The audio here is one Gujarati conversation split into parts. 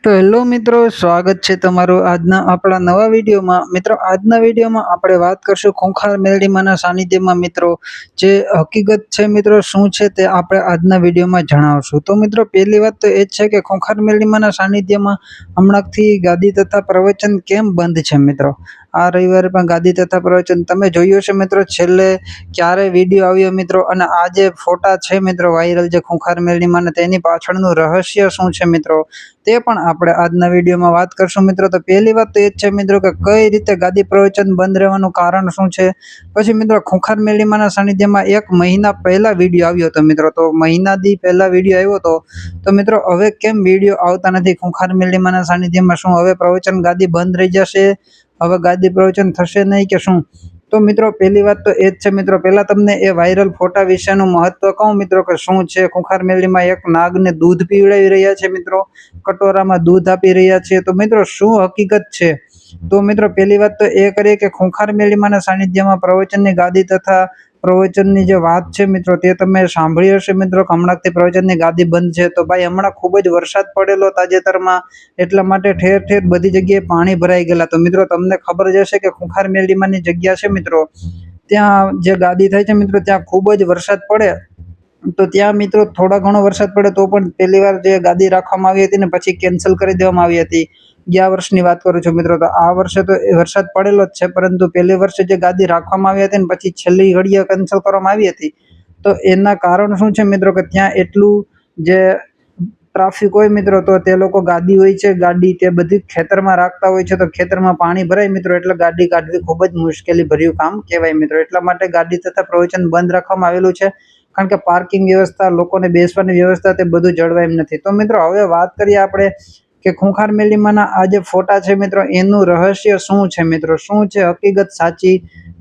તો હેલો મિત્રો, સ્વાગત છે તમારું આજના આપણા નવા વિડીયોમાં. મિત્રો, આજના વિડીયોમાં આપણે વાત કરશું ખૂંખાર મેલડીમાના સાનિધ્યમાં મિત્રો જે હકીકત છે મિત્રો શું છે તે આપણે આજના વિડીયોમાં જણાવશું. તો મિત્રો, પહેલી વાત તો એ જ છે કે ખૂંખાર મેલડીમાના સાનિધ્યમાં હમણાંથી ગાદી તથા પ્રવચન કેમ બંધ છે મિત્રો. આ રવિવારે પણ ગાદી તથા પ્રવચન તમે જોયું છે મિત્રો, છેલ્લે ક્યારે વિડીયો આવ્યો મિત્રો, અને આ જે ફોટા છે મિત્રો વાયરલ જે ખૂંખાર મેલડીમાના, તેની પાછળનું રહસ્ય શું છે મિત્રો, તે પણ આપણે આજના વિડીયોમાં વાત કરશું મિત્રો. તો પહેલી વાત તો એ જ છે મિત્રો કે કઈ રીતે ગાદી પ્રવચન બંધ રહેવાનું કારણ શું છે. પછી મિત્રો, ખૂંખાર મેલડીમાના સાનિધ્યમાં 1 મહિના પહેલા વિડીયો આવ્યો હતો મિત્રો. તો મહિના દી પહેલા વિડીયો આવ્યો હતો, તો મિત્રો હવે કેમ વિડીયો આવતા નથી ખૂંખાર મેલડીમાના સાનિધ્યમાં? શું હવે પ્રવચન ગાદી બંધ રહી જશે? હવે ગાદી પ્રવચન થશે નહીં કે શું? તો મિત્રો, પહેલી વાત તો એ જ છે મિત્રો. પહેલા તમને એ વાયરલ ફોટા વિશેનું મહત્વ કહું મિત્રો કે શું છે. ખૂંખાર મેલડીમાં એક નાગને દૂધ પીવડાવી રહ્યા છે મિત્રો, કટોરામાં દૂધ આપી રહ્યા છે. તો મિત્રો, શું હકીકત છે? તો મિત્રો, પહેલી વાત તો એ કરીએ કે ખૂંખાર મેલડીમાના સાનિધ્યમાં પ્રવચનની ગાદી તથા પ્રવચનની જે વાત છે મિત્રો, તે તમે સાંભળી હશે મિત્રો કે હમણાંથી પ્રવચનની ગાદી બંધ છે. તો ભાઈ, હમણાં ખૂબ જ વરસાદ પડેલો તાજેતરમાં, એટલા માટે ઠેર ઠેર બધી જગ્યાએ પાણી ભરાઈ ગયેલા. તો મિત્રો, તમને ખબર જ હશે કે ખૂંખાર મેલડીમાની જગ્યા છે મિત્રો, ત્યાં જે ગાદી થાય છે મિત્રો, ત્યાં ખૂબ જ વરસાદ પડે તો ત્યાં મિત્રો થોડા ઘણો વરસાદ પડે તો પણ પહેલી વાર જે ગાદી રાખવામાં આવી હતી ને પછી કેન્સલ કરી દેવામાં આવી હતી. ગયા વર્ષની વાત કરું છું મિત્રો. તો આ વર્ષે તો વરસાદ પડેલો જ છે, પરંતુ પહેલી વર્ષે જે ગાદી રાખવામાં આવી હતી ને પછી છેલ્લી ઘડીએ કેન્સલ કરવામાં આવી હતી. તો એના કારણ શું છે મિત્રો કે ત્યાં એટલું જે ટ્રાફિક હોય મિત્રો, તો તે લોકો ગાદી હોય છે, ગાડી તે બધી ખેતરમાં રાખતા હોય છે. તો ખેતરમાં પાણી ભરાય મિત્રો, એટલે ગાડી કાઢવી ખૂબ જ મુશ્કેલી ભર્યું કામ કહેવાય મિત્રો. એટલા માટે ગાદી તથા પ્રવચન બંધ રાખવામાં આવેલું છે, કારણ કે પાર્કિંગ વ્યવસ્થા, લોકોને બેસવાની વ્યવસ્થા, તે બધું જળવાય એમ નથી. તો મિત્રો, હવે વાત કરીએ આપણે કે ખૂંખાર મેલડીમાના આ જે ફોટા છે મિત્રો, એનું રહસ્ય શું છે મિત્રો, શું છે હકીકત સાચી,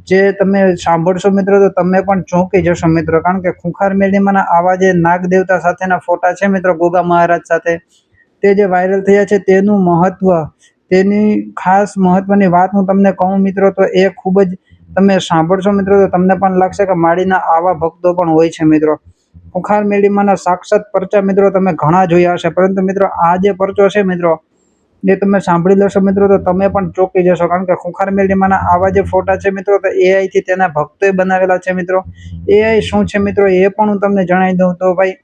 જે તમે સાંભળશો મિત્રો તો તમે પણ ચોંકી જશો મિત્રો. કારણ કે ખૂંખાર મેલડીમાના આવા જે નાગ દેવતા સાથેના ફોટા છે મિત્રો, ગોગા મહારાજ સાથે, તે જે વાયરલ થયા છે, તેનું મહત્વ, તેની ખાસ મહત્વની વાત હું તમને કહું મિત્રો, તો એ ખૂબ જ તમે સાંભળશો મિત્રો તો તમને પણ લાગશે કે માળીના આવા ભક્તો પણ હોય છે મિત્રો. ખૂંખાર મેલડીમાના સાક્ષાત પરચા મિત્રો તમે ઘણા જોયા હશે, પરંતુ મિત્રો આ જે પરચો છે મિત્રો, એ તમે સાંભળી લેશો મિત્રો તો તમે પણ ચોંકી જશો. કારણ કે ખૂંખાર મેલડીમાના આવા જે ફોટા છે મિત્રો, તો AI થી તેના ભક્તોએ બનાવેલા છે મિત્રો. AI શું છે મિત્રો, એ પણ હું તમને જણાવી દઉં. તો ભાઈ,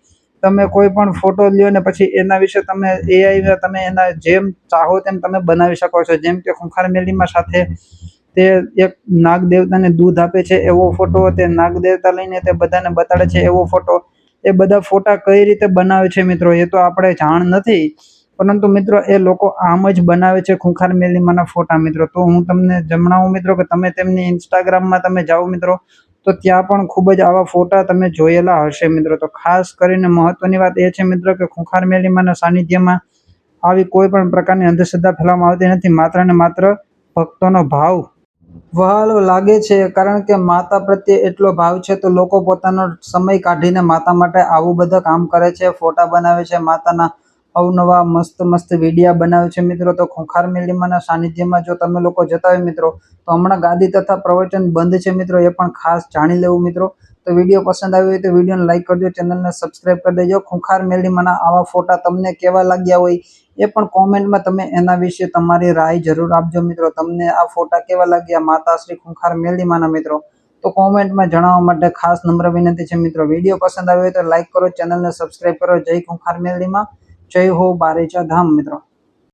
તમે કોઈ પણ ફોટો લ્યો ને પછી એના વિશે તમે AI તમે એના જેમ ચાહો તેમ તમે બનાવી શકો છો. જેમ કે ખૂંખાર મેલડીમા સાથે તે એક નાગ દેવતાને દૂધ આપે છે એવો ફોટો, તે નાગ દેવતા લઈને તે બધાને બતાડે છે એવો ફોટો. એ બધા ફોટા કઈ રીતે બનાવે છે મિત્રો, એ તો આપણે જાણ નથી, પરંતુ મિત્રો એ લોકો આમ જ બનાવે છે ખૂંખાર મેલડીમાના ફોટા મિત્રો. તો હું તમને જણાવું મિત્રો કે તમે તેમની ઇન્સ્ટાગ્રામમાં તમે જાઓ મિત્રો, તો ત્યાં પણ ખૂબ જ આવા ફોટા તમે જોયેલા હશે મિત્રો. તો ખાસ કરીને મહત્વની વાત એ છે મિત્રો કે ખૂંખાર મેલડીમાના સાનિધ્યમાં આવી કોઈ પણ પ્રકારની અંધશ્રદ્ધા ફેલાવવામાં આવતી નથી. માત્ર ને માત્ર ભક્તોનો ભાવ વહાલો લાગે છે, કારણ કે માતા પ્રત્યે એટલો ભાવ છે, તો લોકો પોતાનો સમય કાઢીને માતા માટે આવું બધા કામ કરે છે, ફોટા બનાવે છે, માતાના અવનવા મસ્ત મસ્ત વિડીયા બનાવે છે મિત્રો. તો ખૂંખાર મેલડીમાના સાનિધ્યમાં જો તમે લોકો જતા હોય મિત્રો, તો હમણાં ગાદી તથા પ્રવચન બંધ છે મિત્રો, એ પણ ખાસ જાણી લેવું મિત્રો. તો વિડીયો પસંદ આવ્યો હોય તો વિડીયોને લાઈક કરજો, ચેનલને સબસ્ક્રાઈબ કરી દેજો. ખૂંખાર મેલડીમાના આવા ફોટા તમને કેવા લાગ્યા હોય એ પણ કોમેન્ટમાં તમે એના વિશે તમારી રાય જરૂર આપજો મિત્રો. તમને આ ફોટા કેવા લાગ્યા માતા શ્રી ખૂંખાર મેલડીમાના મિત્રો, તો કોમેન્ટમાં જણાવવા માટે ખાસ નમ્ર વિનંતી છે મિત્રો. વિડીયો પસંદ આવ્યો હોય તો લાઈક કરો, ચેનલને સબસ્ક્રાઈબ કરો. જય ખૂંખાર મેલડીમાં, જય હો બારેજા ધામ મિત્રો.